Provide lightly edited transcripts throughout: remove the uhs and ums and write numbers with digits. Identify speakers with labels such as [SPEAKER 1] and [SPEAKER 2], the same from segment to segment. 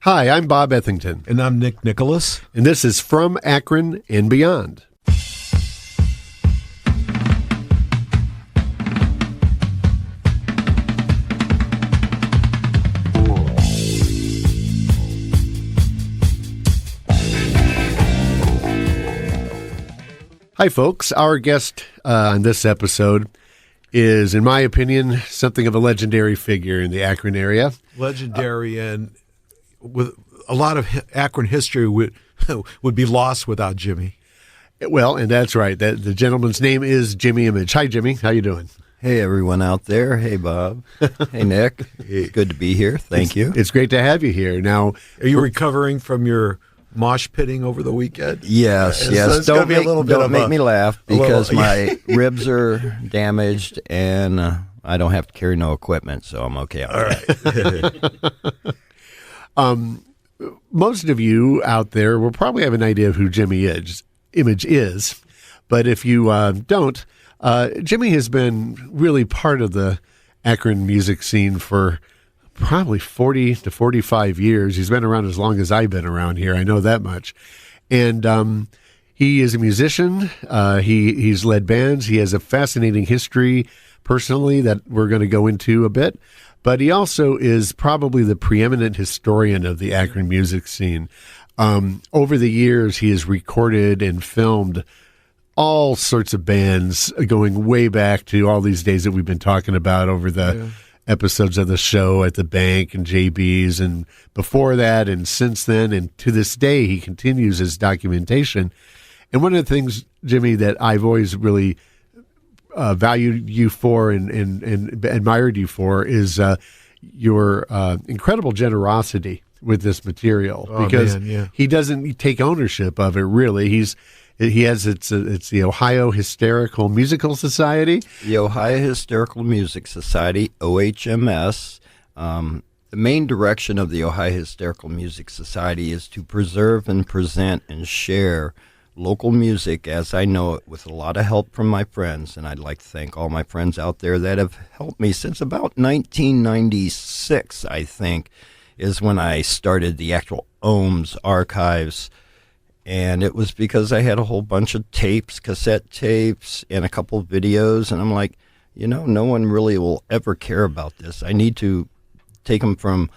[SPEAKER 1] Hi, I'm Bob Ethington.
[SPEAKER 2] And I'm Nick Nicholas.
[SPEAKER 1] And this is From Akron and Beyond. Hi, folks. Our guest on this episode is, in my opinion, something of a legendary figure in the Akron area.
[SPEAKER 2] Legendary, and with a lot of Akron history would be lost without Jimmy.
[SPEAKER 1] Well, and that's right. The gentleman's name is Jimi Imij. Hi, Jimmy. How you doing?
[SPEAKER 3] Hey, everyone out there. Hey, Bob. Hey, Nick. Good to be here. Thank you.
[SPEAKER 1] It's great to have you here. Now,
[SPEAKER 2] are you recovering from your mosh pitting over the weekend?
[SPEAKER 3] Yes.
[SPEAKER 2] So don't
[SPEAKER 3] make me laugh because my ribs are damaged and I don't have to carry no equipment, so I'm okay.
[SPEAKER 2] All right.
[SPEAKER 1] Most of you out there will probably have an idea of who Jimi Imij is, but if you don't, Jimmy has been really part of the Akron music scene for probably 40 to 45 years. He's been around as long as I've been around here. I know that much. And he is a musician. He's led bands. He has a fascinating history personally that we're going to go into a bit. But he also is probably the preeminent historian of the Akron music scene. Over the years, he has recorded and filmed all sorts of bands going way back to all these days that we've been talking about over the episodes of the show at the Bank and JB's and before that and since then. And to this day, he continues his documentation. And one of the things, Jimmy, that I've always really valued you for and admired you for is your incredible generosity with this material, because he doesn't take ownership of it really. It's the Ohio Hysterical Musical Society.
[SPEAKER 3] The Ohio Hysterical Music Society, OHMS. The main direction of the Ohio Hysterical Music Society is to preserve and present and share local music as I know it, with a lot of help from my friends. And I'd like to thank all my friends out there that have helped me since about 1996, I think, is when I started the actual OHMS archives. And it was because I had a whole bunch of tapes, cassette tapes, and a couple of videos. And I'm like, no one really will ever care about this. I need to take them from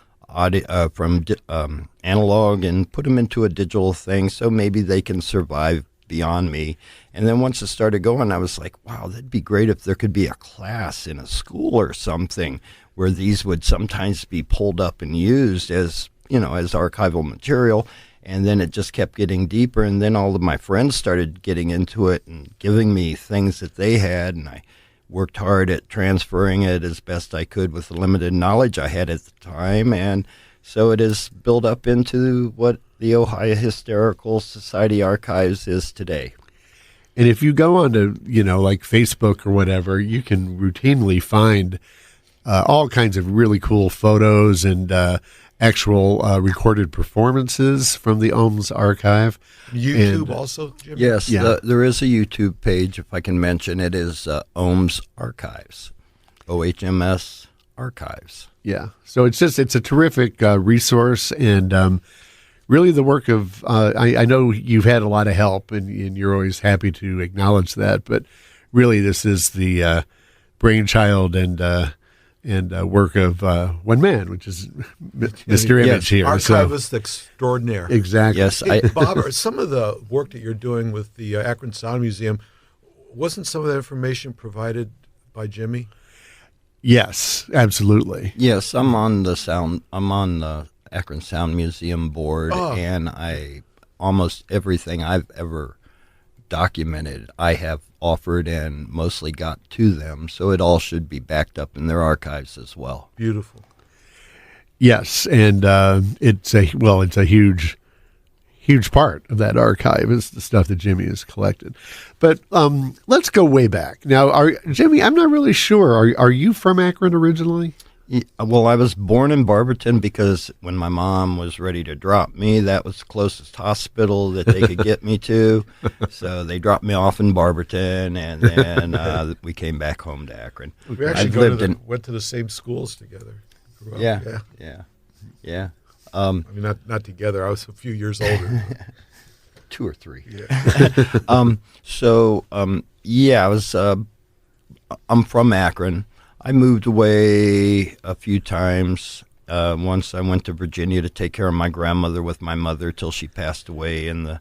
[SPEAKER 3] analog and put them into a digital thing so maybe they can survive beyond me. And then once it started going, I was like, wow, that'd be great if there could be a class in a school or something where these would sometimes be pulled up and used as archival material. And then it just kept getting deeper, and then all of my friends started getting into it and giving me things that they had, and I worked hard at transferring it as best I could with the limited knowledge I had at the time. And so it has built up into what the Ohio Hysterical Society Archives is today.
[SPEAKER 1] And if you go on to, like Facebook or whatever, you can routinely find all kinds of really cool photos and actual recorded performances from the OHMS archive.
[SPEAKER 2] YouTube also, Jimmy?
[SPEAKER 3] Yes, there is a YouTube page, if I can mention. It is OHMS Archives, OHMS Archives.
[SPEAKER 1] Yeah, so it's a terrific resource, and really the work of, I know you've had a lot of help, and you're always happy to acknowledge that, but really this is the brainchild and work of one man, which is Mr. Imij here.
[SPEAKER 2] Archivist extraordinaire.
[SPEAKER 1] Exactly.
[SPEAKER 3] Yes,
[SPEAKER 2] Hey, Bob, some of the work that you're doing with the Akron Sound Museum, wasn't some of that information provided by Jimmy?
[SPEAKER 1] Yes, absolutely.
[SPEAKER 3] Yes, I'm on the Akron Sound Museum board, and almost everything I've ever documented, I have offered and mostly got to them, so it all should be backed up in their archives as well.
[SPEAKER 2] Beautiful.
[SPEAKER 1] Yes, and it's a huge part of that archive is the stuff that Jimmy has collected. But let's go way back. Now, Jimmy, I'm not really sure. Are you from Akron originally?
[SPEAKER 3] Well, I was born in Barberton because when my mom was ready to drop me, that was the closest hospital that they could get me to. So they dropped me off in Barberton, and then we came back home to Akron.
[SPEAKER 2] We actually went to the same schools together.
[SPEAKER 3] Yeah.
[SPEAKER 2] I mean, not together. I was a few years older.
[SPEAKER 3] 2 or 3.
[SPEAKER 2] Yeah.
[SPEAKER 3] Yeah, I was. I'm from Akron. I moved away a few times. Once I went to Virginia to take care of my grandmother with my mother till she passed away in the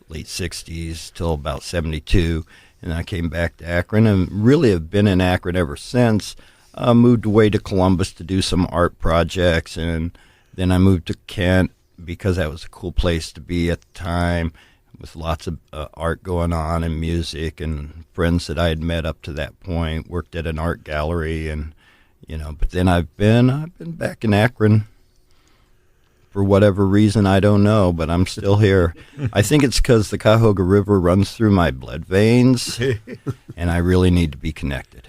[SPEAKER 3] late 60s till about 72. And I came back to Akron and really have been in Akron ever since. Moved away to Columbus to do some art projects, and then I moved to Kent because that was a cool place to be at the time, with lots of art going on and music, and friends that I had met up to that point. Worked at an art gallery, and but then I've been back in Akron for whatever reason, I don't know, but I'm still here. I think it's because the Cuyahoga River runs through my blood veins, and I really need to be connected.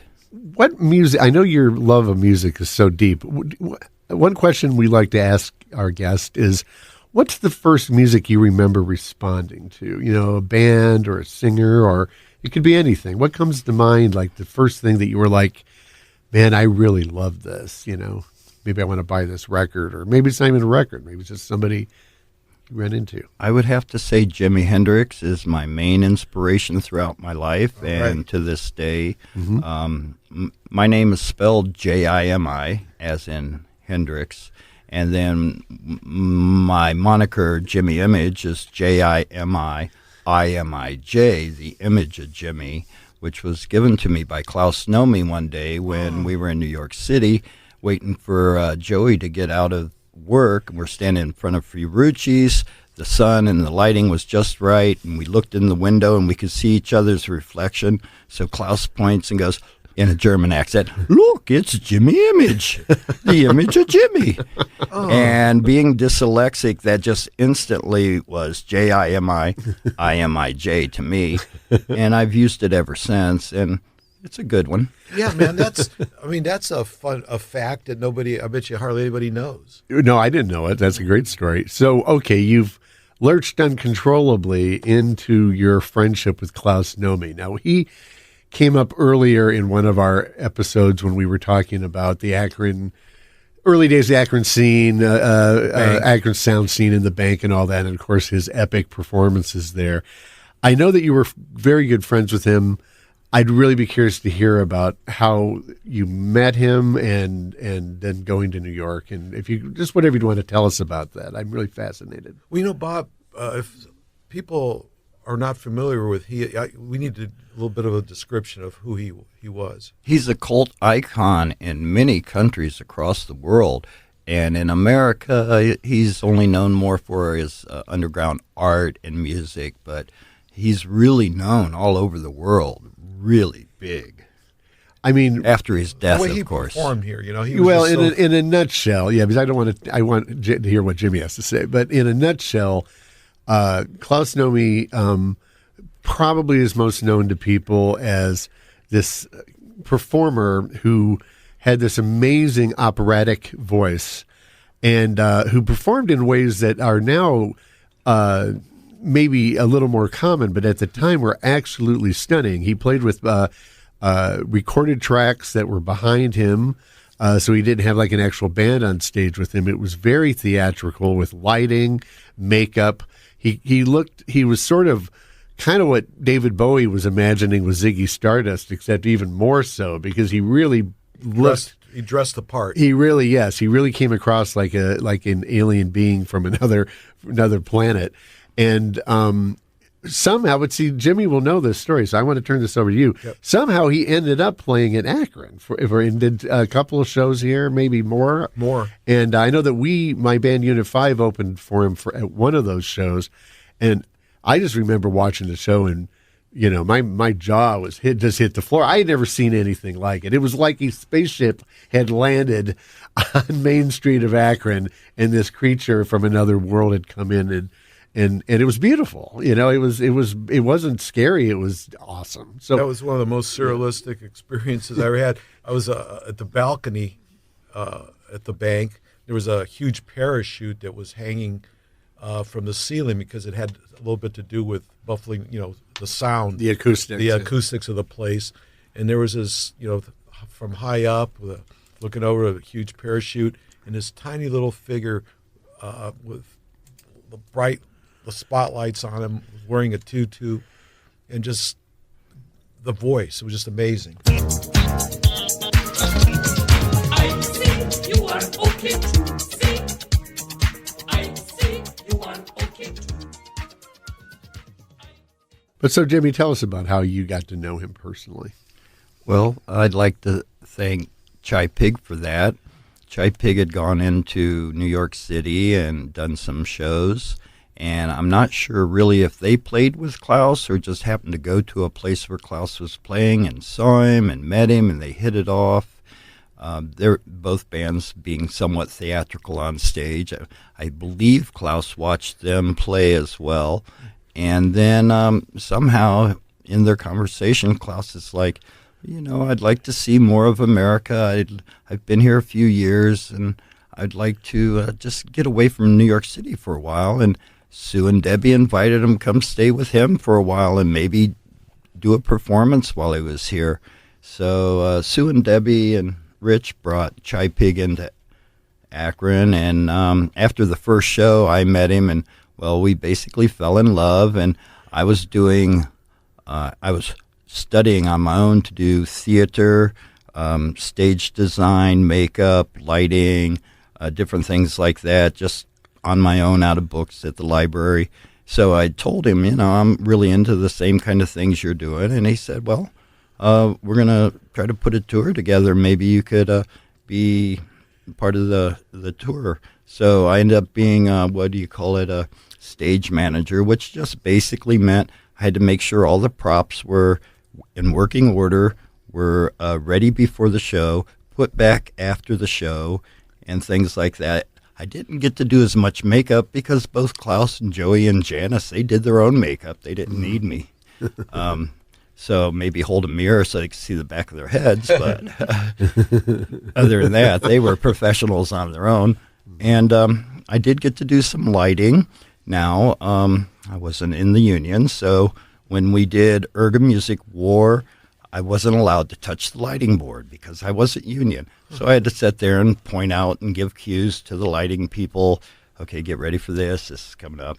[SPEAKER 1] What music? I know your love of music is so deep. One question we like to ask our guest is, what's the first music you remember responding to? A band or a singer, or it could be anything. What comes to mind, like the first thing that you were like, man, I really love this, maybe I want to buy this record, or maybe it's not even a record. Maybe it's just somebody you ran into.
[SPEAKER 3] I would have to say Jimi Hendrix is my main inspiration throughout my life, and
[SPEAKER 2] right.
[SPEAKER 3] to this day.
[SPEAKER 1] Mm-hmm.
[SPEAKER 3] My name is spelled Jimi, as in Hendrix, and then my moniker Jimi Imij is Jimi Imij, the image of Jimmy, which was given to me by Klaus Nomi one day when we were in New York City waiting for Joey to get out of work. We're standing in front of Fiorucci's. The sun and the lighting was just right, and we looked in the window and we could see each other's reflection. So Klaus points and goes, in a German accent, "Look, it's Jimi Imij, the image of Jimmy." And being dyslexic, that just instantly was Jimi to me, and I've used it ever since, and it's a good one.
[SPEAKER 2] Yeah, man, that's a fact that I bet you hardly anybody knows.
[SPEAKER 1] No, I didn't know it. That's a great story. So, okay, you've lurched uncontrollably into your friendship with Klaus Nomi. Now, he came up earlier in one of our episodes when we were talking about the early days of the Akron scene, Akron sound scene in the Bank and all that, and of course his epic performances there. I know that you were very good friends with him. I'd really be curious to hear about how you met him and then going to New York, and if you just whatever you'd want to tell us about that. I'm really fascinated.
[SPEAKER 2] Well, Bob, if people are not familiar with we need a little bit of a description of who he was.
[SPEAKER 3] He's a cult icon in many countries across the world, and in America, he's only known more for his underground art and music, but he's really known all over the world, really big.
[SPEAKER 1] I mean,
[SPEAKER 3] after his death,
[SPEAKER 2] the way
[SPEAKER 3] of course.
[SPEAKER 2] He performed here, he was
[SPEAKER 1] in a nutshell, yeah, because I want to hear what Jimmy has to say, but in a nutshell, Klaus Nomi probably is most known to people as this performer who had this amazing operatic voice and who performed in ways that are now maybe a little more common, but at the time were absolutely stunning. He played with recorded tracks that were behind him, so he didn't have like an actual band on stage with him. It was very theatrical with lighting, makeup. He was sort of kind of what David Bowie was imagining with Ziggy Stardust, except even more so, because he really looked.
[SPEAKER 2] He dressed the part.
[SPEAKER 1] He really came across like an alien being from another planet. And somehow, but see, Jimmy will know this story, so I want to turn this over to you.
[SPEAKER 2] Yep.
[SPEAKER 1] Somehow he ended up playing at Akron and did a couple of shows here, maybe more. And I know that my band Unit 5 opened for him at one of those shows, and I just remember watching the show, and my jaw was hit the floor. I had never seen anything like it. It was like a spaceship had landed on Main Street of Akron, and this creature from another world had come in, and it was beautiful. It wasn't scary. It was awesome. So
[SPEAKER 2] that was one of the most surrealistic experiences I ever had. I was at the balcony at the Bank. There was a huge parachute that was hanging from the ceiling because it had a little bit to do with muffling, the sound,
[SPEAKER 1] the acoustics
[SPEAKER 2] of the place. And there was this, from high up, looking over a huge parachute, and this tiny little figure with the spotlights on him, wearing a tutu, and just the voice. It was just amazing.
[SPEAKER 4] I see you are okay to see. I see you are okay to.
[SPEAKER 1] But so, Jimmy, tell us about how you got to know him personally.
[SPEAKER 3] Well, I'd like to thank Chai Pig for that. Chai Pig had gone into New York City and done some shows, and I'm not sure really if they played with Klaus or just happened to go to a place where Klaus was playing and saw him and met him, and they hit it off. They're both bands being somewhat theatrical on stage. I believe Klaus watched them play as well. And then somehow in their conversation, Klaus is like, I'd like to see more of America. I've been here a few years, and I'd like to just get away from New York City for a while. And Sue and Debbie invited him to come stay with him for a while and maybe do a performance while he was here. So Sue and Debbie and Rich brought Chai Pig into Akron, and after the first show, I met him, and well, we basically fell in love. And I was studying on my own to do theater, stage design, makeup, lighting, different things like that, just on my own out of books at the library. So I told him, I'm really into the same kind of things you're doing. And he said, well, we're going to try to put a tour together. Maybe you could be part of the tour. So I ended up being, a stage manager, which just basically meant I had to make sure all the props were in working order, were ready before the show, put back after the show, and things like that. I didn't get to do as much makeup because both Klaus and Joey and Janice, they did their own makeup. They didn't need me. So maybe hold a mirror so they could see the back of their heads. But other than that, they were professionals on their own. And I did get to do some lighting. Now, I wasn't in the union, so when we did Erga Music War, I wasn't allowed to touch the lighting board because I wasn't union. So I had to sit there and point out and give cues to the lighting people. Okay, get ready for this. This is coming up,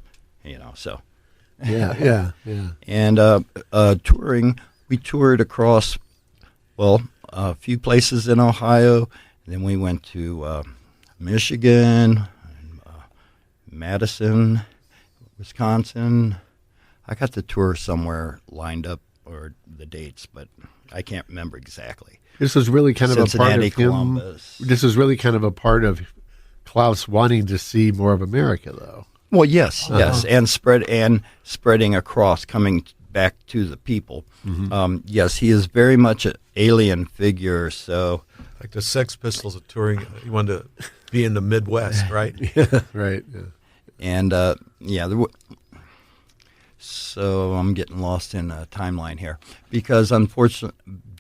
[SPEAKER 3] so.
[SPEAKER 1] Yeah.
[SPEAKER 3] And touring, we toured across, a few places in Ohio. And then we went to Michigan, Madison, Wisconsin. I got the tour somewhere lined up, or the dates, but I can't remember exactly.
[SPEAKER 1] This was really kind of a part of him.
[SPEAKER 3] Columbus.
[SPEAKER 1] This was really kind of a part of Klaus wanting to see more of America, though.
[SPEAKER 3] Well, yes, and spreading across, coming back to the people. Mm-hmm. Yes, he is very much an alien figure. So,
[SPEAKER 2] like the Sex Pistols of touring, he wanted to be in the Midwest, right?
[SPEAKER 1] Yeah, right. Yeah.
[SPEAKER 3] And so I'm getting lost in a timeline here because,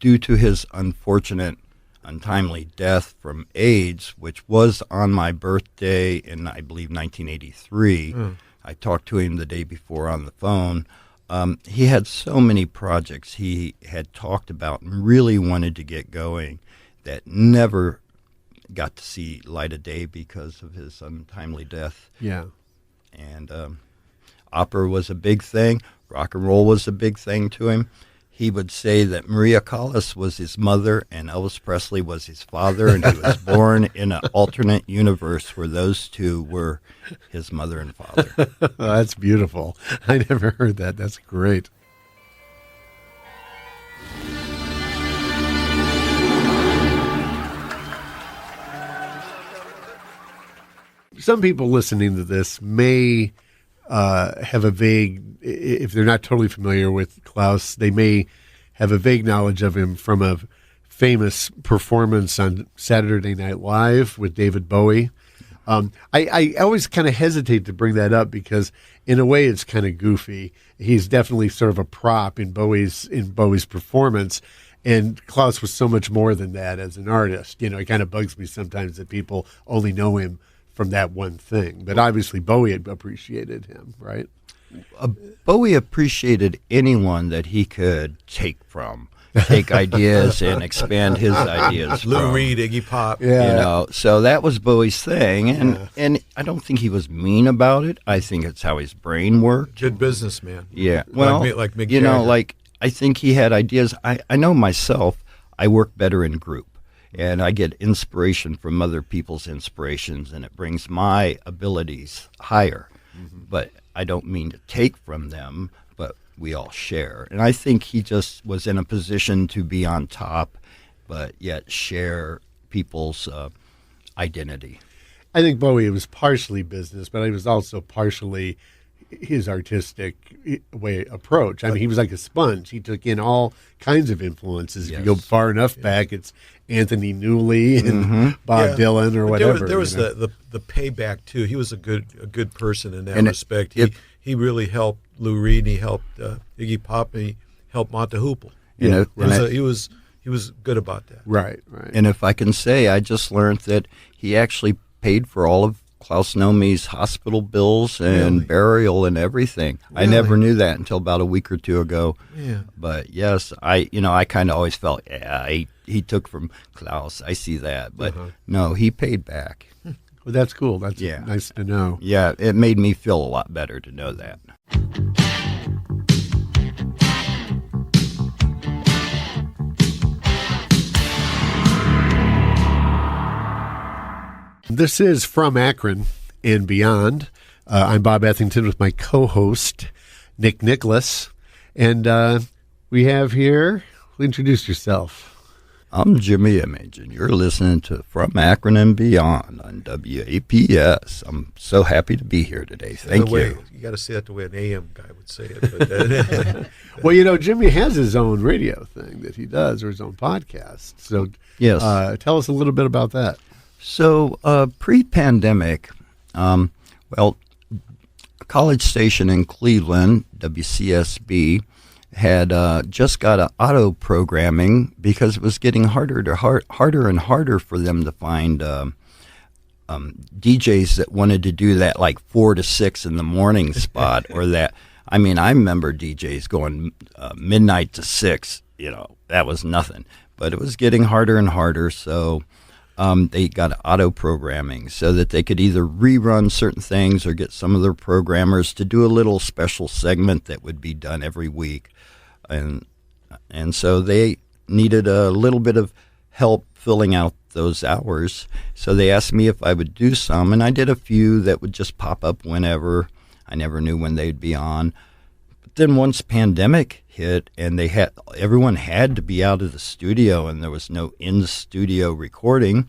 [SPEAKER 3] due to his untimely death from AIDS, which was on my birthday in, I believe, 1983. I talked to him the day before on the phone. He had so many projects he had talked about and really wanted to get going that never got to see light of day because of his untimely death.
[SPEAKER 1] Yeah.
[SPEAKER 3] And opera was a big thing. Rock and roll was a big thing to him. He would say that Maria Callas was his mother and Elvis Presley was his father, and he was born in an alternate universe where those two were his mother and father.
[SPEAKER 1] Oh, that's beautiful. I never heard that. That's great. Some people listening to this may have a vague, if they're not totally familiar with Klaus, they may have a vague knowledge of him from a famous performance on Saturday Night Live with David Bowie. I always kind of hesitate to bring that up because in a way it's kind of goofy. He's definitely sort of a prop in Bowie's performance, and Klaus was so much more than that as an artist. It kind of bugs me sometimes that people only know him from that one thing. But obviously Bowie had appreciated him, right?
[SPEAKER 3] Bowie appreciated anyone that he could take from. take ideas and expand his ideas.
[SPEAKER 2] Lou
[SPEAKER 3] from.
[SPEAKER 2] Reed, Iggy Pop.
[SPEAKER 1] Yeah.
[SPEAKER 3] So that was Bowie's thing, and I don't think he was mean about it. I think it's how his brain worked.
[SPEAKER 2] Good businessman.
[SPEAKER 3] Yeah, well,
[SPEAKER 2] like Mick
[SPEAKER 3] you know,
[SPEAKER 2] Jagger.
[SPEAKER 3] like I think he had ideas. I know myself. I work better in group, and I get inspiration from other people's inspirations, and it brings my abilities higher. But I don't mean to take from them, but we all share. And I think he just was in a position to be on top, but yet share people's identity.
[SPEAKER 1] I think Bowie was partially business, but he was also partially his artistic approach. I mean, he was like a sponge. He took in all kinds of influences. If you go far enough back, it's Anthony Newley and Bob Dylan or
[SPEAKER 2] But
[SPEAKER 1] whatever.
[SPEAKER 2] There was the payback too. He was a good person in that respect. He really helped Lou Reed. And he helped Iggy Pop. And he helped Monte Hoople. He was good about that.
[SPEAKER 1] Right.
[SPEAKER 3] And if I can say, I just learned that he actually paid for all of Klaus Nomi's hospital bills and burial and everything. I never knew that until about a week or two ago.
[SPEAKER 2] Yeah.
[SPEAKER 3] But yes, I kind of always felt, he took from Klaus. I see that. But no, he paid back.
[SPEAKER 1] Well, that's cool. That's nice to know.
[SPEAKER 3] Yeah, it made me feel a lot better to know that.
[SPEAKER 1] This is From Akron and Beyond. I'm Bob Ethington with my co-host, Nick Nicholas. And we have here, introduce yourself.
[SPEAKER 3] I'm Jimi Imij, and you're listening to From Akron and Beyond on WAPS. I'm so happy to be here today. Thank you.
[SPEAKER 2] You got to say that the way an AM guy would say it. But,
[SPEAKER 1] Well, you know, Jimmy has his own radio thing that he does, or his own podcast. So
[SPEAKER 3] Yes.
[SPEAKER 1] Tell us a little bit about that.
[SPEAKER 3] So, pre-pandemic, a college station in Cleveland, WCSB, had just got auto programming because it was getting harder and harder for them to find DJs that wanted to do that like 4 to 6 in the morning spot or that. I mean, I remember DJs going midnight to 6. You know, that was nothing. But it was getting harder and harder, so they got auto programming so that they could either rerun certain things or get some of their programmers to do a little special segment that would be done every week. And so they needed a little bit of help filling out those hours. So they asked me if I would do some, and I did a few that would just pop up whenever. I never knew when they'd be on. But then once pandemic hit and everyone had to be out of the studio and there was no in-studio recording,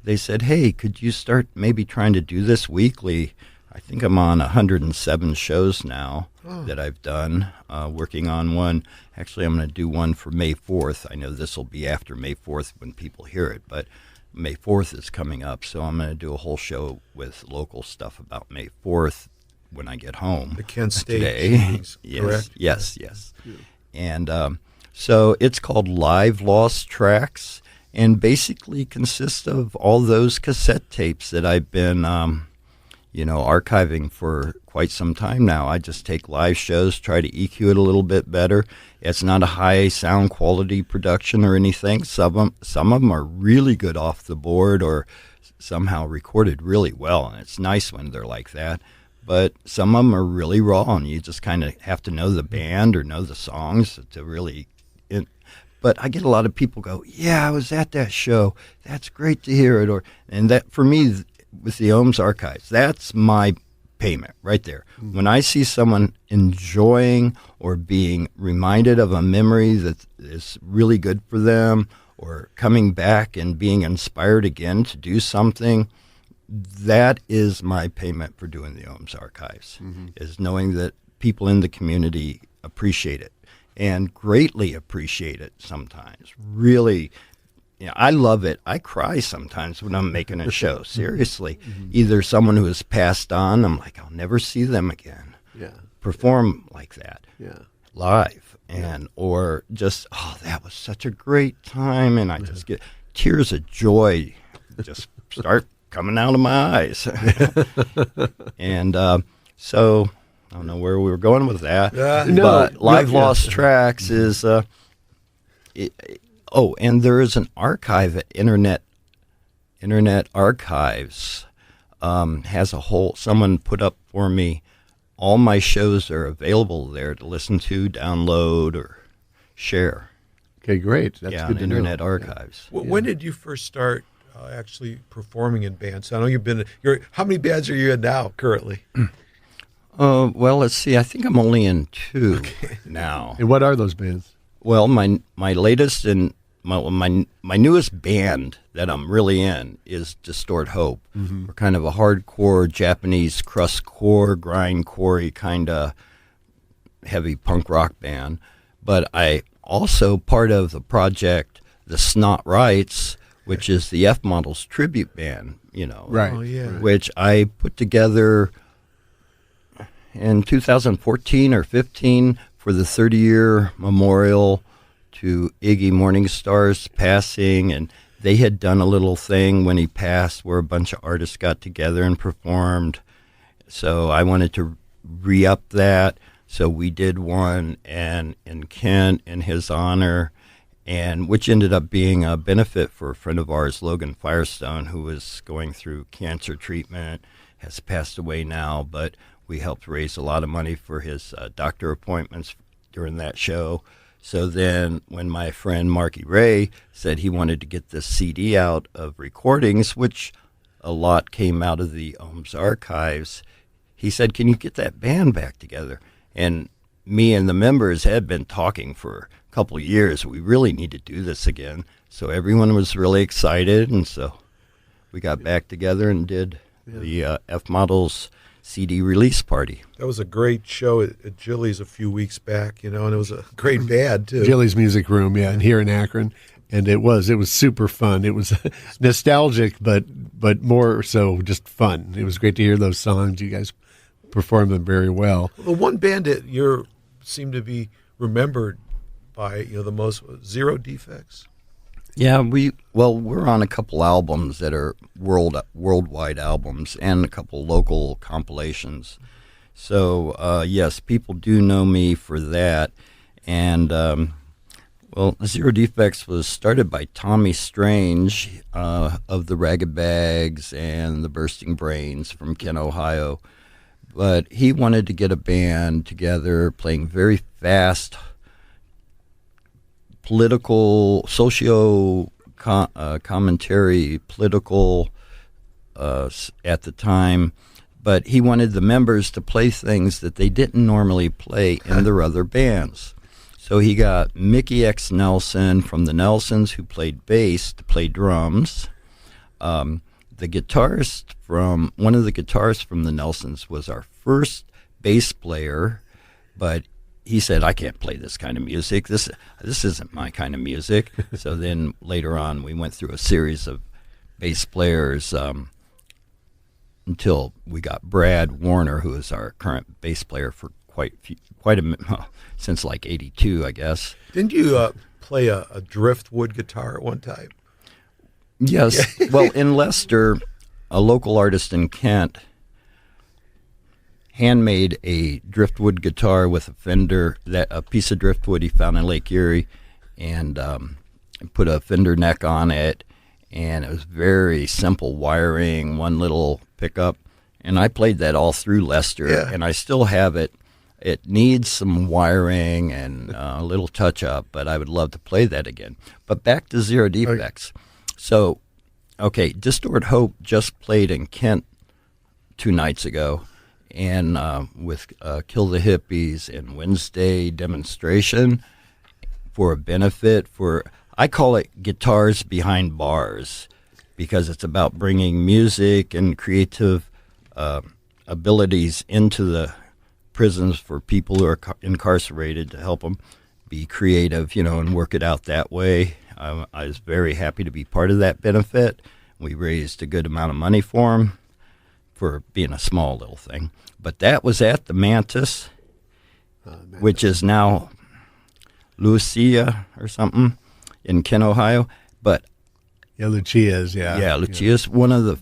[SPEAKER 3] they said, hey, could you start maybe trying to do this weekly? I think I'm on 107 shows now that I've done, working on one. Actually, I'm going to do one for May 4th. I know this will be after May 4th when people hear it, but May 4th is coming up, so I'm going to do a whole show with local stuff about May 4th when I get home.
[SPEAKER 2] the Kent State
[SPEAKER 3] Today.
[SPEAKER 2] shootings, correct?
[SPEAKER 3] Yes. And so it's called Live Lost Tracks, and basically consists of all those cassette tapes that I've been archiving for quite some time now. I just take live shows, try to EQ it a little bit better. It's not a high sound quality production or anything. Some of them are really good off the board or somehow recorded really well, and it's nice when they're like that. But some of them are really raw, and you just kind of have to know the band or know the songs to really. But I get a lot of people go, "Yeah, I was at that show. That's great to hear it." And that for me, with the Ohms Archives, that's my payment right there. Mm-hmm. When I see someone enjoying or being reminded of a memory that is really good for them, or coming back and being inspired again to do something, that is my payment for doing the Ohms Archives, is knowing that people in the community appreciate it and greatly appreciate it sometimes. Really, I love it. I cry sometimes when I'm making a show, seriously. Either someone who has passed on, I'm like, I'll never see them again. Perform like that live, or just, that was such a great time, and I just get tears of joy just start coming out of my eyes. And so I don't know where we were going with that.
[SPEAKER 1] No,
[SPEAKER 3] but Live Lost Tracks is And there is an archive at Internet Archives. Has a whole. Someone put up for me. All my shows are available there to listen to, download, or share.
[SPEAKER 1] Okay, great. That's good to
[SPEAKER 3] Internet
[SPEAKER 1] know.
[SPEAKER 3] Archives.
[SPEAKER 2] When did you first start actually performing in bands? I know you've been. How many bands are you in now currently?
[SPEAKER 3] Well, let's see. I think I'm only in 2 now.
[SPEAKER 1] And what are those bands?
[SPEAKER 3] Well, my latest and my newest band that I'm really in is Distort Hope. Mm-hmm. We're kind of a hardcore Japanese crustcore, grindcore kind of heavy punk rock band. But I also part of the project The Snot Rights, which is the F Models tribute band,
[SPEAKER 1] Right.
[SPEAKER 2] Oh, yeah.
[SPEAKER 3] which I put together in 2014 or 15 for the 30-year memorial to Iggy Morningstar's passing, and they had done a little thing when he passed where a bunch of artists got together and performed. So I wanted to re-up that. So we did one in Kent in his honor, and which ended up being a benefit for a friend of ours, Logan Firestone, who was going through cancer treatment, has passed away now, but we helped raise a lot of money for his doctor appointments during that show. So then when my friend Marky Ray said he wanted to get this CD out of recordings, which a lot came out of the Ohms archives, he said, can you get that band back together? And me and the members had been talking for a couple of years. We really need to do this again. So everyone was really excited, and so we got back together and did the F Models CD release party.
[SPEAKER 2] That was a great show at Jilly's a few weeks back, and it was a great band too.
[SPEAKER 1] Jilly's Music Room, and here in Akron. And it was super fun. It was nostalgic, but more so just fun. It was great to hear those songs. You guys performed them very well.
[SPEAKER 2] The one band that you seem to be remembered by, the most, Zero Defects.
[SPEAKER 3] Yeah, we're on a couple albums that are worldwide albums and a couple local compilations. So yes, people do know me for that. And Zero Defects was started by Tommy Strange of the Ragged Bags and the Bursting Brains from Kent, Ohio. But he wanted to get a band together playing very fast political, commentary, political at the time, but he wanted the members to play things that they didn't normally play in their other bands. So he got Mickey X. Nelson from the Nelsons, who played bass, to play drums. One of the guitarists from the Nelsons was our first bass player, but he said, I can't play this kind of music. This isn't my kind of music. So then later on, we went through a series of bass players until we got Brad Warner, who is our current bass player for since like '82, I guess.
[SPEAKER 2] Didn't you play a driftwood guitar at one time?
[SPEAKER 3] Yes. Well, in Leicester, a local artist in Kent handmade a driftwood guitar with a Fender, a piece of driftwood he found in Lake Erie, and put a Fender neck on it, and it was very simple wiring, one little pickup, and I played that all through Leicester, and I still have it. It needs some wiring and a little touch-up, but I would love to play that again. But back to Zero Defects. So, okay, Distort Hope just played in Kent 2 nights ago, and with Kill the Hippies and Wednesday demonstration for a benefit for, I call it Guitars Behind Bars, because it's about bringing music and creative abilities into the prisons for people who are incarcerated to help them be creative, and work it out that way. I was very happy to be part of that benefit. We raised a good amount of money for them, for being a small little thing. But that was at the Mantis, which is now Lucia or something in Kent, Ohio. But
[SPEAKER 1] Lucia's,
[SPEAKER 3] yeah, Lucia's one of the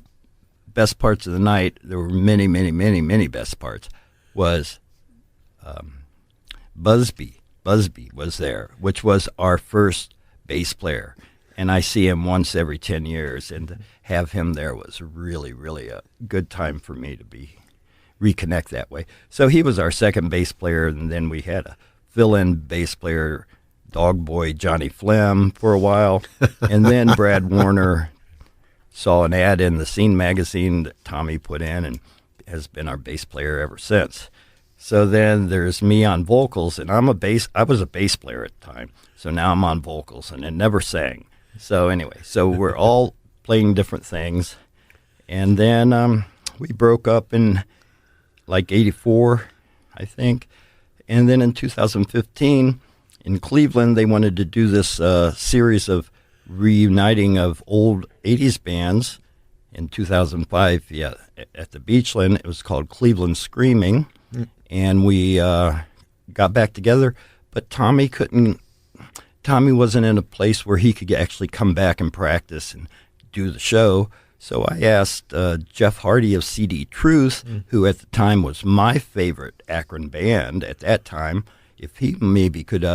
[SPEAKER 3] best parts of the night. There were many, many, many, many best parts. Was Busby was there, which was our first bass player. And I see him once every 10 years, and to have him there was really, really a good time for me to reconnect that way. So he was our second bass player, and then we had a fill-in bass player, dog boy Johnny Flem, for a while. And then Brad Warner saw an ad in the Scene magazine that Tommy put in and has been our bass player ever since. So then there's me on vocals, and I was a bass player at the time, so now I'm on vocals, and I never sang. So anyway, so we're all playing different things. And then we broke up in like 84, I think. And then in 2015, in Cleveland, they wanted to do this series of reuniting of old 80s bands. In 2005, at the Beachland, it was called Cleveland Screaming. And we got back together, but Tommy wasn't in a place where he could actually come back and practice and do the show. So I asked Jeff Hardy of CD Truth, who at the time was my favorite Akron band at that time, if he maybe could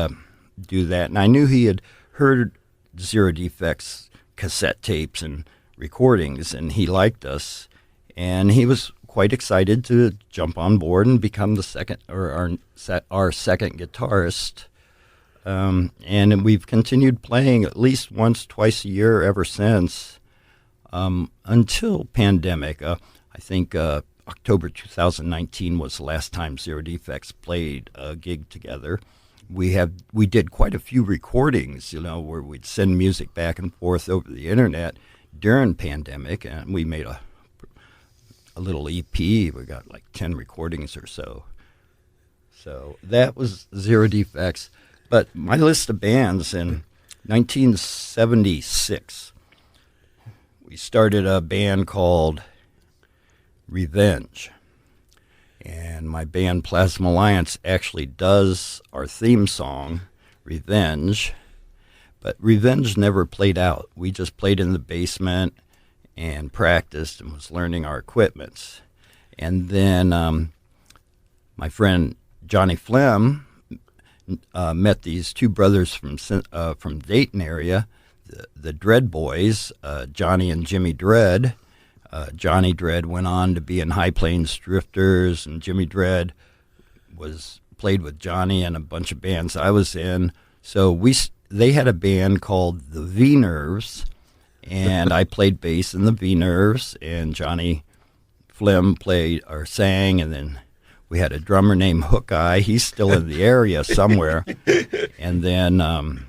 [SPEAKER 3] do that. And I knew he had heard Zero Defects cassette tapes and recordings, and he liked us. And he was quite excited to jump on board and become our second guitarist. And we've continued playing at least once, twice a year ever since, until pandemic. I think October 2019 was the last time Zero Defects played a gig together. We did quite a few recordings, where we'd send music back and forth over the internet during pandemic, and we made a little EP. We got like 10 recordings or so. So that was Zero Defects. But my list of bands in 1976, we started a band called Revenge. And my band Plasma Alliance actually does our theme song, Revenge. But Revenge never played out. We just played in the basement and practiced and was learning our equipments. And then my friend Johnny Flem met these two brothers from Dayton area, the Dread Boys, Johnny and Jimmy Dread. Johnny Dread went on to be in High Plains Drifters, and Jimmy Dread played with Johnny and a bunch of bands I was in. So they had a band called the V-Nerves, and I played bass in the V-Nerves, and Johnny Flem played or sang, and then we had a drummer named Hook Eye. He's still in the area somewhere. And then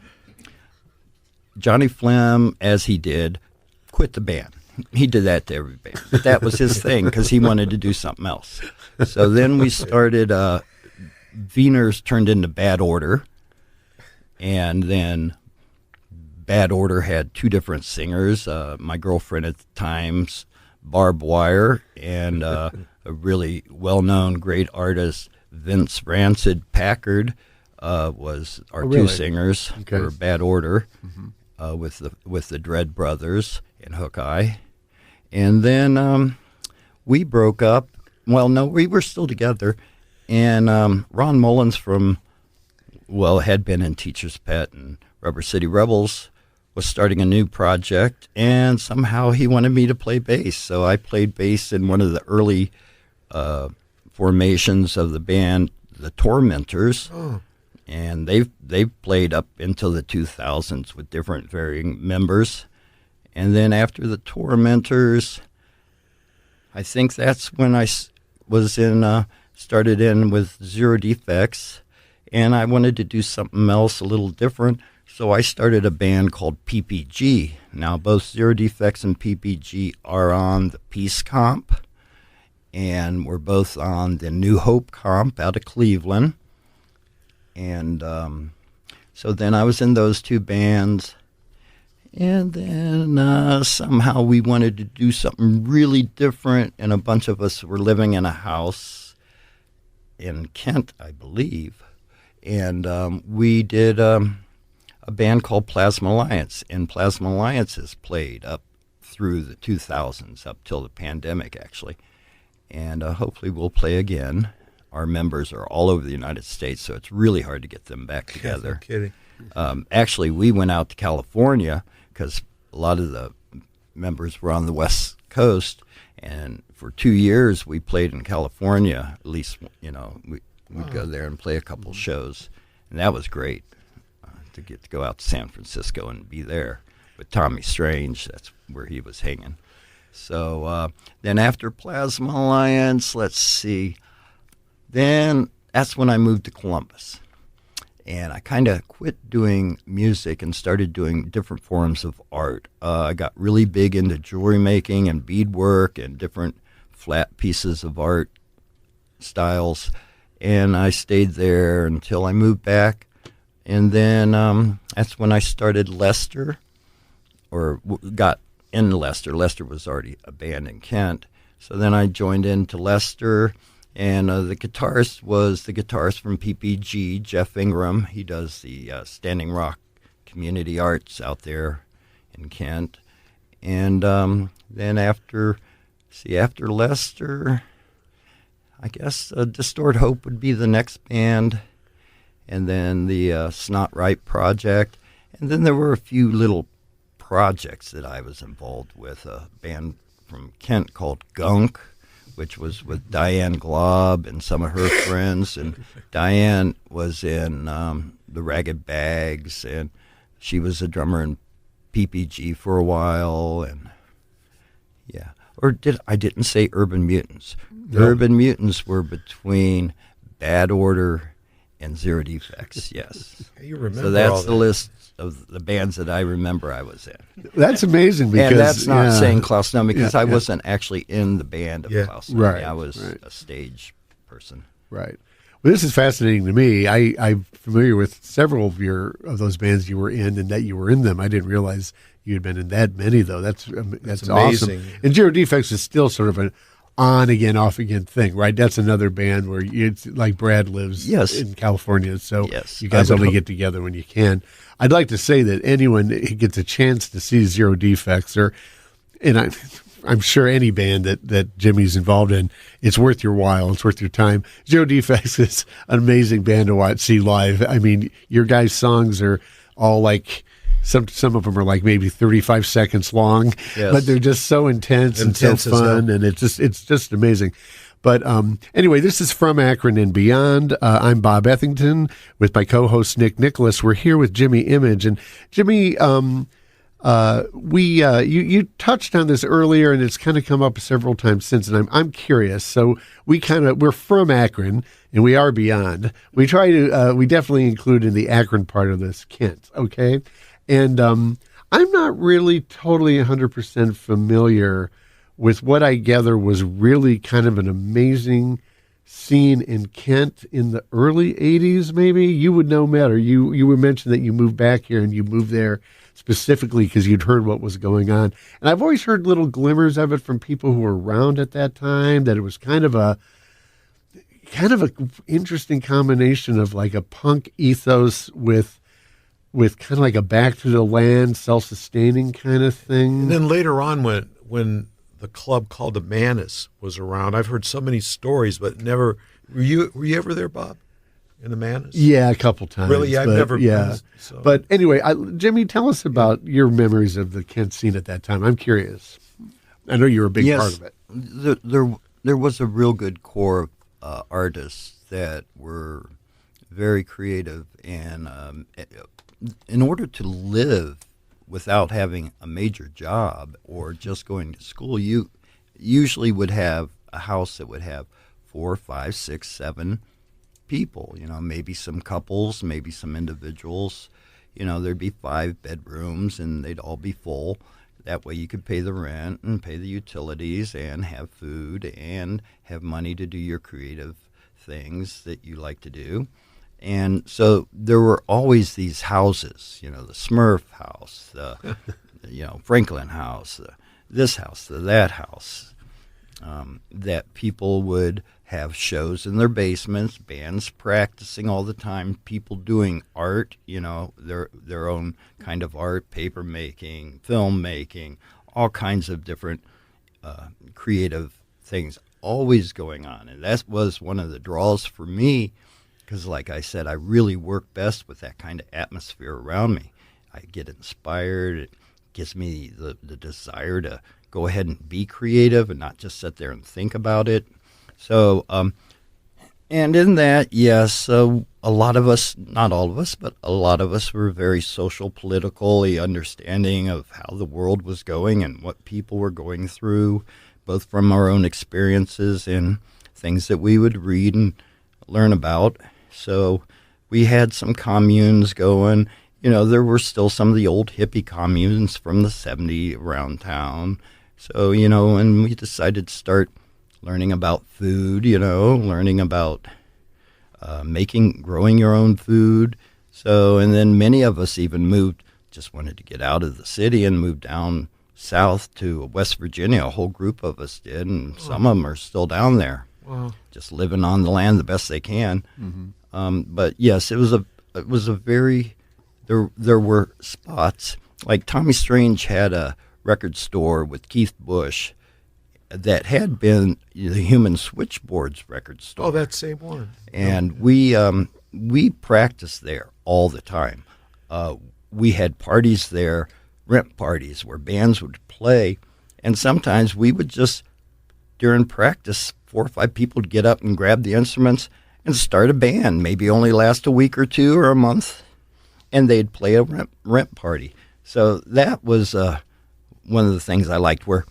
[SPEAKER 3] Johnny Flem, as he did, quit the band. He did that to every band. But that was his thing because he wanted to do something else. So then we started, V-Nerves turned into Bad Order, and then Bad Order had two different singers. My girlfriend at the time's Barb Wire, and a really well-known great artist, Vince Rancid Packard, was our two singers for Bad Order, with the Dread Brothers and Hook Eye. And then we broke up. Well, no, we were still together. And Ron Mullins had been in Teacher's Pet and Rubber City Rebels, was starting a new project, and somehow he wanted me to play bass. So I played bass in one of the early formations of the band, the Tormentors. Oh. And they've played up until the 2000s with different varying members. And then after the Tormentors, I think that's when I was started in with Zero Defects, and I wanted to do something else a little different. So I started a band called PPG. Now both Zero Defects and PPG are on the Peace Comp, and we're both on the New Hope Comp out of Cleveland. And so then I was in those two bands, and then somehow we wanted to do something really different, and a bunch of us were living in a house in Kent, I believe, and we did a band called Plasma Alliance, and Plasma Alliance has played up through the 2000s, up till the pandemic, actually, and hopefully we'll play again. Our members are all over the United States, so it's really hard to get them back together.
[SPEAKER 2] No kidding.
[SPEAKER 3] Actually, we went out to California because a lot of the members were on the West Coast, and for 2 years we played in California. At least, we'd go there and play a couple shows, and that was great to get to go out to San Francisco and be there with Tommy Strange. That's where he was hanging. So then after Plasma Alliance, let's see, then that's when I moved to Columbus. And I kind of quit doing music and started doing different forms of art. I got really big into jewelry making and beadwork and different flat pieces of art styles. And I stayed there until I moved back. And then that's when I started Lester, or got in Lester. Lester was already a band in Kent. So then I joined into Lester. And the guitarist was the guitarist from PPG, Jeff Ingram. He does the Standing Rock Community Arts out there in Kent. And then after Lester, I guess Distort Hope would be the next band. And then the Snot Right Project. And then there were a few little projects that I was involved with. A band from Kent called Gunk, which was with Diane Glob and some of her friends. And Diane was in the Ragged Bags, and she was a drummer in PPG for a while. And yeah, I didn't say Urban Mutants.
[SPEAKER 1] No.
[SPEAKER 3] Urban Mutants were between Bad Order and Zero Defects, yes.
[SPEAKER 2] You remember
[SPEAKER 3] So that's
[SPEAKER 2] all
[SPEAKER 3] the
[SPEAKER 2] that.
[SPEAKER 3] list of the bands that I remember I was in.
[SPEAKER 1] That's amazing because
[SPEAKER 3] And that's not
[SPEAKER 1] yeah.
[SPEAKER 3] saying Klaus Nomi, because
[SPEAKER 1] Yeah,
[SPEAKER 3] I
[SPEAKER 1] yeah.
[SPEAKER 3] wasn't actually in the band of
[SPEAKER 2] Yeah.
[SPEAKER 3] Klaus Nomi.
[SPEAKER 1] Right,
[SPEAKER 3] I was
[SPEAKER 1] right.
[SPEAKER 3] a stage person.
[SPEAKER 1] Right. Well, this is fascinating to me. I'm familiar with several of those bands you were in, and that you were in them. I didn't realize you had been in that many, though. That's awesome.
[SPEAKER 2] amazing.
[SPEAKER 1] And Zero Defects is still sort of an on again, off again thing, right? That's another band where it's like Brad lives
[SPEAKER 3] Yes.
[SPEAKER 1] in California, so
[SPEAKER 3] Yes.
[SPEAKER 1] you guys
[SPEAKER 2] I would
[SPEAKER 1] only
[SPEAKER 2] hope-
[SPEAKER 1] get together when you can. I'd like to say that anyone who gets a chance to see Zero Defects, I'm sure any band that Jimmy's involved in, it's worth your while. It's worth your time. Zero Defects is an amazing band to see live. I mean, your guys' songs are all like some of them are like maybe 35 seconds long,
[SPEAKER 3] Yes.
[SPEAKER 1] but they're just so intense and
[SPEAKER 2] Intense
[SPEAKER 1] so
[SPEAKER 2] as
[SPEAKER 1] fun,
[SPEAKER 2] hell.
[SPEAKER 1] and it's just amazing. But anyway, this is From Akron and Beyond. I'm Bob Ethington with my co-host Nick Nicholas. We're here with Jimi Imij, and Jimmy, you touched on this earlier, and it's kind of come up several times since. And I'm curious. So we're from Akron, and we are beyond. We try to we definitely include in the Akron part of this Kent. Okay, and I'm not really totally 100% familiar with what I gather was really kind of an amazing scene in Kent in the early 80s, maybe? You would know better. You were mentioned that you moved back here and you moved there specifically because you'd heard what was going on. And I've always heard little glimmers of it from people who were around at that time, that it was kind of a interesting combination of like a punk ethos with kind of like a back to the land, self-sustaining kind of thing.
[SPEAKER 2] And then later on, when the club called the Manus was around, I've heard so many stories, but never. Were you ever there, Bob, in the Manus?
[SPEAKER 1] Yeah, a couple times.
[SPEAKER 2] Really? Yeah, I've
[SPEAKER 1] but,
[SPEAKER 2] never
[SPEAKER 1] Yeah,
[SPEAKER 2] been, so-
[SPEAKER 1] but anyway, Jimmy, tell us about your memories of the Kent scene at that time. I'm curious. I know you were a big part of it.
[SPEAKER 3] There was a real good core of artists that were very creative, and in order to live without having a major job or just going to school, you usually would have a house that would have 4, 5, 6, 7 people, maybe some couples, maybe some individuals. There'd be 5 bedrooms and they'd all be full. That way you could pay the rent and pay the utilities and have food and have money to do your creative things that you like to do. And so there were always these houses, the Smurf house, the Franklin house, this house, that house, that people would have shows in their basements, bands practicing all the time, people doing art, their own kind of art, paper making, film making, all kinds of different creative things always going on. And that was one of the draws for me Because like I said, I really work best with that kind of atmosphere around me. I get inspired. It gives me the desire to go ahead and be creative and not just sit there and think about it. So, and in that, yes, a lot of us, not all of us, but a lot of us were very social, politically understanding of how the world was going and what people were going through, both from our own experiences and things that we would read and learn about. So we had some communes going. You know, there were still some of the old hippie communes from the 70s around town. So, you know, and we decided to start learning about food, you know, learning about growing your own food. So, and then many of us even just wanted to get out of the city and moved down south to West Virginia. A whole group of us did, and some of them are still down there, just living on the land the best they can. But yes, it was a very, there were spots, like Tommy Strange had a record store with Keith Bush that had been the Human Switchboard's record store.
[SPEAKER 2] Oh, that same one.
[SPEAKER 3] And we practiced there all the time. We had parties there, rent parties, where bands would play, and sometimes we would just, during practice, 4 or 5 people would get up and grab the instruments and start a band, maybe only last a week or 2 or a month, and they'd play a rent party. So that was one of the things I liked, where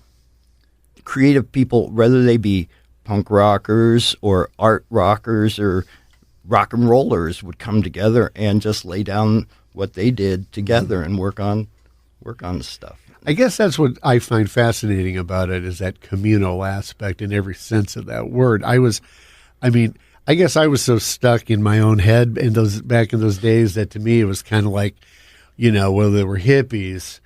[SPEAKER 3] creative people, whether they be punk rockers or art rockers or rock and rollers, would come together and just lay down what they did together and work on stuff.
[SPEAKER 1] I guess that's what I find fascinating about it, is that communal aspect in every sense of that word. I guess I was so stuck in my own head back in those days that to me it was kind of like, you know, well, there were hippies,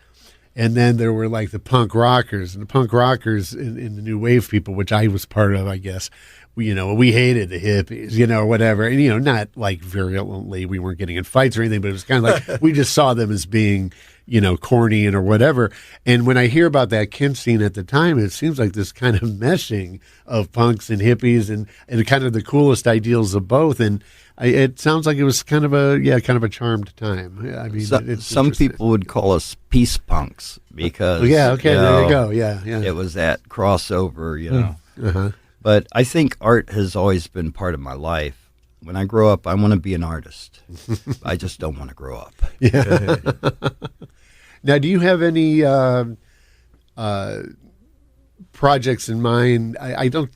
[SPEAKER 1] and then there were like the punk rockers, and the punk rockers in the new wave people, which I was part of, I guess. We hated the hippies, you know, whatever. And, you know, not like virulently, we weren't getting in fights or anything, but it was kind of like we just saw them as being, you know, corny and or whatever. And when I hear about that Kent scene at the time, it seems like this kind of meshing of punks and hippies and kind of the coolest ideals of both. And it sounds like it was kind of a charmed time. I mean,
[SPEAKER 3] some people would call us peace punks because
[SPEAKER 1] there you go. Yeah.
[SPEAKER 3] It was that crossover, you know. But I think art has always been part of my life. When I grow up, I want to be an artist. I just don't want to grow up.
[SPEAKER 1] Yeah. Now, do you have any projects in mind? I don't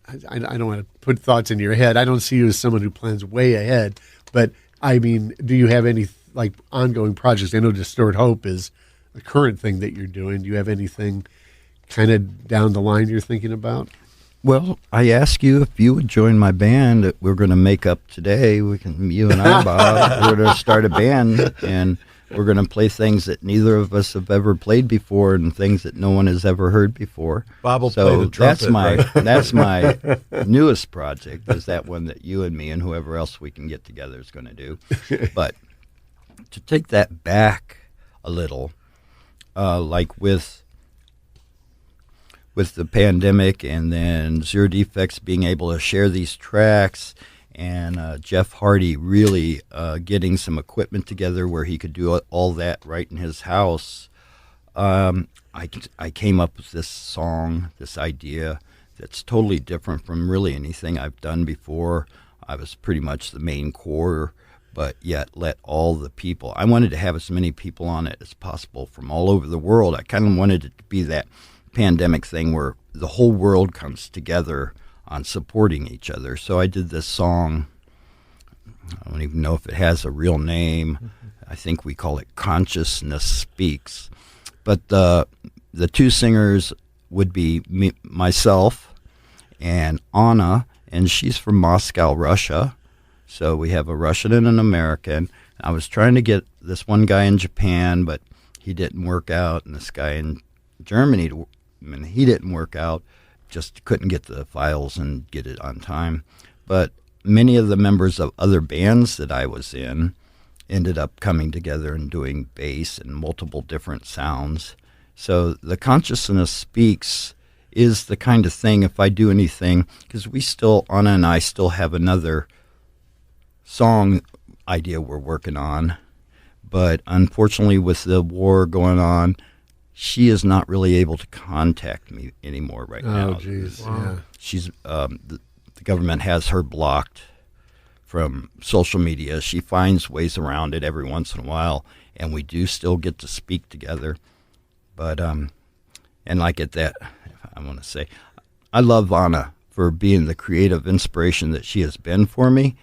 [SPEAKER 1] want to put thoughts in your head. I don't see you as someone who plans way ahead. But I mean, do you have any like ongoing projects? I know Distort Hope is a current thing that you're doing. Do you have anything kind of down the line you're thinking about?
[SPEAKER 3] Well, I asked you if you would join my band that we're going to make up today. You and I, Bob, we're going to start a band, and we're going to play things that neither of us have ever played before and things that no one has ever heard before.
[SPEAKER 2] Bob will play the trumpet.
[SPEAKER 3] That's my newest project, is that one that you and me and whoever else we can get together is going to do. But to take that back a little, like with the pandemic, and then Zero Defects being able to share these tracks, and Jeff Hardy really getting some equipment together where he could do all that right in his house. I came up with this song, this idea that's totally different from really anything I've done before. I was pretty much the main core, but yet let all the people. I wanted to have as many people on it as possible from all over the world. I kind of wanted it to be that pandemic thing where the whole world comes together on supporting each other. So I did this song. I don't even know if it has a real name. I think we call it Consciousness Speaks. But the two singers would be myself and Anna, and she's from Moscow, Russia. So we have a Russian and an American. I was trying to get this one guy in Japan, but he didn't work out, and this guy in Germany, and he didn't work out, just couldn't get the files and get it on time. But many of the members of other bands that I was in ended up coming together and doing bass and multiple different sounds. So the Consciousness Speaks is the kind of thing, if I do anything, because Anna and I still have another song idea we're working on. But unfortunately, with the war going on, she is not really able to contact me anymore right now.
[SPEAKER 1] Oh, geez. Yeah.
[SPEAKER 3] She's the government has her blocked from social media. She finds ways around it every once in a while, and we do still get to speak together. But and like at that, I want to say, I love Anna for being the creative inspiration that she has been for me,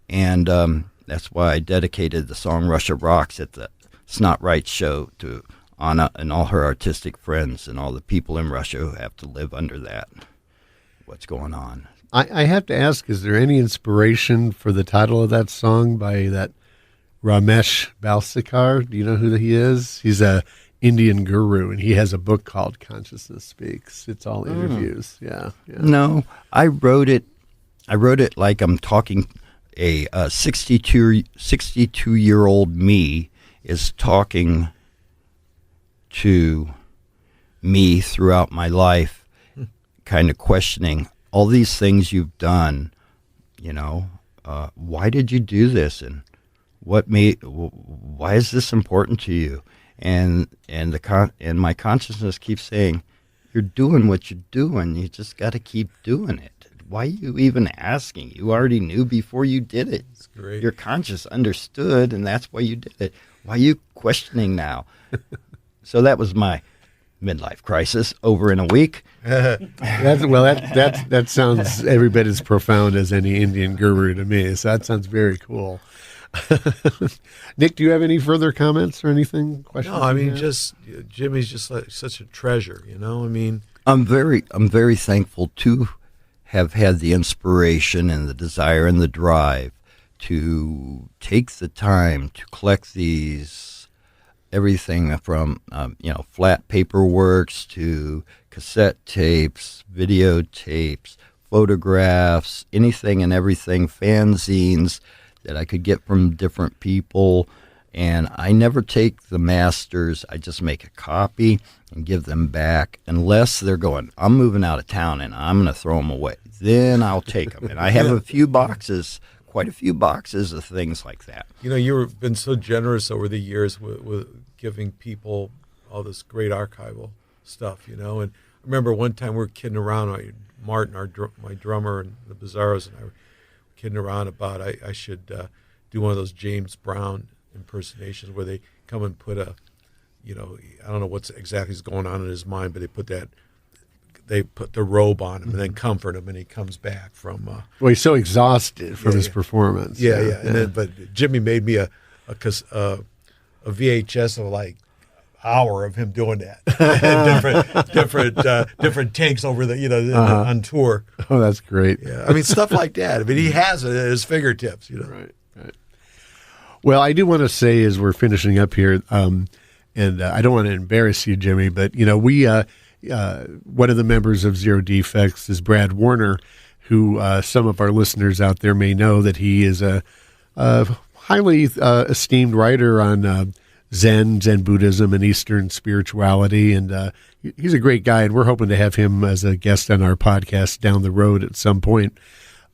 [SPEAKER 3] and that's why I dedicated the song "Russia Rocks" at the Snot Right show to Anna and all her artistic friends and all the people in Russia who have to live under that. What's going on?
[SPEAKER 1] I have to ask, is there any inspiration for the title of that song by that Ramesh Balsekar? Do you know who he is? He's a Indian guru, and he has a book called Consciousness Speaks. It's all interviews. Yeah.
[SPEAKER 3] No, I wrote it like I'm talking a 62-year-old me is talking to me throughout my life, kind of questioning all these things you've done, why did you do this, and why is this important to you? And my consciousness keeps saying, you're doing what you're doing. You just got to keep doing it. Why are you even asking? You already knew before you did it.
[SPEAKER 2] That's great. Your
[SPEAKER 3] conscious understood, and that's why you did it. Why are you questioning now? So that was my midlife crisis over in a week.
[SPEAKER 1] That sounds every bit as profound as any Indian guru to me. So that sounds very cool. Nick, do you have any further comments or anything? Questions?
[SPEAKER 2] No, I mean, just Jimmy's just like such a treasure. I mean,
[SPEAKER 3] I'm very thankful to have had the inspiration and the desire and the drive to take the time to collect these everything from flat paperworks to cassette tapes, videotapes, photographs, anything and everything, fanzines that I could get from different people. And I never take the masters. I just make a copy and give them back unless they're going, I'm moving out of town and I'm going to throw them away. Then I'll take them. And I have quite a few boxes of things like that.
[SPEAKER 2] You've been so generous over the years with giving people all this great archival stuff, And I remember one time we were kidding around, Martin, my drummer, and the Bizarros, and I were kidding around about I should do one of those James Brown impersonations where they come and put I don't know what's exactly is going on in his mind, but they put the robe on him and then comfort him, and he comes back from.
[SPEAKER 1] Well, he's so exhausted from his performance.
[SPEAKER 2] Yeah. And then, but Jimmy made me a VHS of like hour of him doing that, different takes over the on tour.
[SPEAKER 1] Oh, that's great.
[SPEAKER 2] Yeah, I mean stuff like that. I mean he has it at his fingertips.
[SPEAKER 1] Right. Well, I do want to say as we're finishing up here, and I don't want to embarrass you, Jimmy, but we one of the members of Zero Defects is Brad Warner, who some of our listeners out there may know that he is a highly esteemed writer on Zen Buddhism, and Eastern spirituality, and he's a great guy, and we're hoping to have him as a guest on our podcast down the road at some point,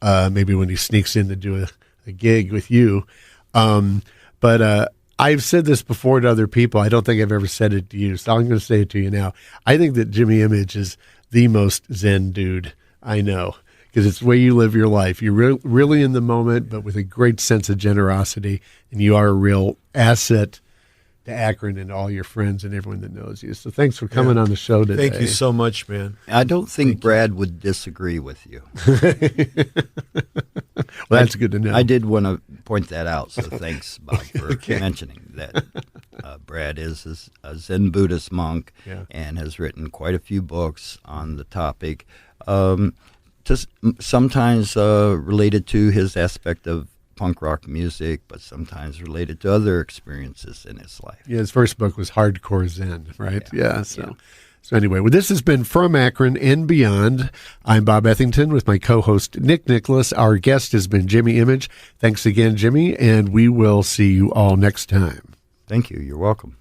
[SPEAKER 1] maybe when he sneaks in to do a gig with you. But I've said this before to other people. I don't think I've ever said it to you, so I'm going to say it to you now. I think that Jimi Imij is the most Zen dude I know, because it's the way you live your life. You're really in the moment, but with a great sense of generosity, and you are a real asset to Akron and all your friends and everyone that knows you. So thanks for coming on the show today.
[SPEAKER 2] Thank you so much, man.
[SPEAKER 3] I don't think Brad would disagree with you.
[SPEAKER 1] Well, that's good to know.
[SPEAKER 3] I did want to point that out, so thanks, Bob, for mentioning that. Brad is a Zen Buddhist monk and has written quite a few books on the topic, just sometimes related to his aspect of punk rock music, but sometimes related to other experiences in his life.
[SPEAKER 1] Yeah, his first book was Hardcore Zen, right? Yeah. So anyway, well, this has been From Akron and Beyond. I'm Bob Ethington with my co-host Nick Nicholas. Our guest has been Jimi Imij. Thanks again, Jimmy, and we will see you all next time.
[SPEAKER 3] Thank you. You're welcome.